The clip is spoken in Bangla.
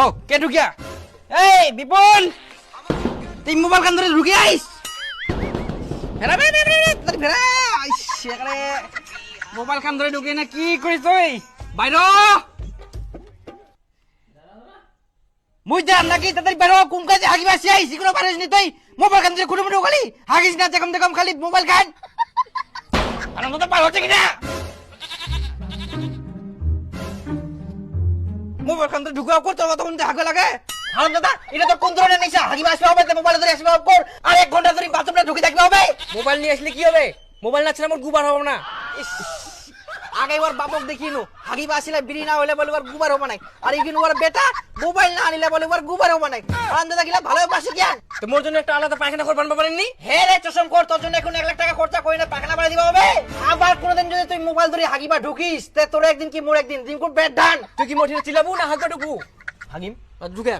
ও কে ঢুকিয়া এই বিপুল তুই মোবাইল কান ধরে ঢুকে আইস ফেরা ফেরা সেখানে মোবাইল কান ধরে ঢুকে না কি করিস তুই বাইর মুই জান নাকি তাদের বেরো কোন কাজে হাগি বাসি আইছি কোনো পারিস নি তুই মোবাইল কান ধরে কুড়ে মুড়ে খালি হাগিস না দেখম দেখম খালি মোবাইল খান আনন্দ তো পার হচ্ছে কিনা মোবাইল কান ধরে ঢুকাও কর তোর তখন হাগে লাগে হারাম দাদা এটা তো কোন ধরনের নিশা হাগি বাসি হবে তো মোবাইল ধরে আসবে কর আর 1 ঘন্টা ধরে বাথরুমে ঢুকে থাকবে হবে মোবাইল নিয়ে আসলে কি হবে মোবাইল না ছিল আমার গুবার হবে না আগে ওর বাপক দেখিনু হাগি বাসিলে বিড়ি না হইলে বলে ওর গুবার হবে না আর ইগিন ওর বেটা মোবাইল না আনিলে বলে ওর গুবার হবে না হারাম দাদা গিলা ভালো বাসি কেন তো মোর জন্য একটা আলাদা পায়খানা করবান পারেননি হে রে চশম কর তোর জন্য এখন 1 লাখ টাকা খরচা কই না পায়খানা বাড়ি দিবা হবে আবার কোনদিন যদি তুই মোবাইল ধরে হাগিবা ঢুকিস তে তোর একদিন কি মোর একদিন দিন কোন বেড ধান তুই কি মোটিনে চিলাবু না হাগবা ঢুকু হাগিম ঢুকে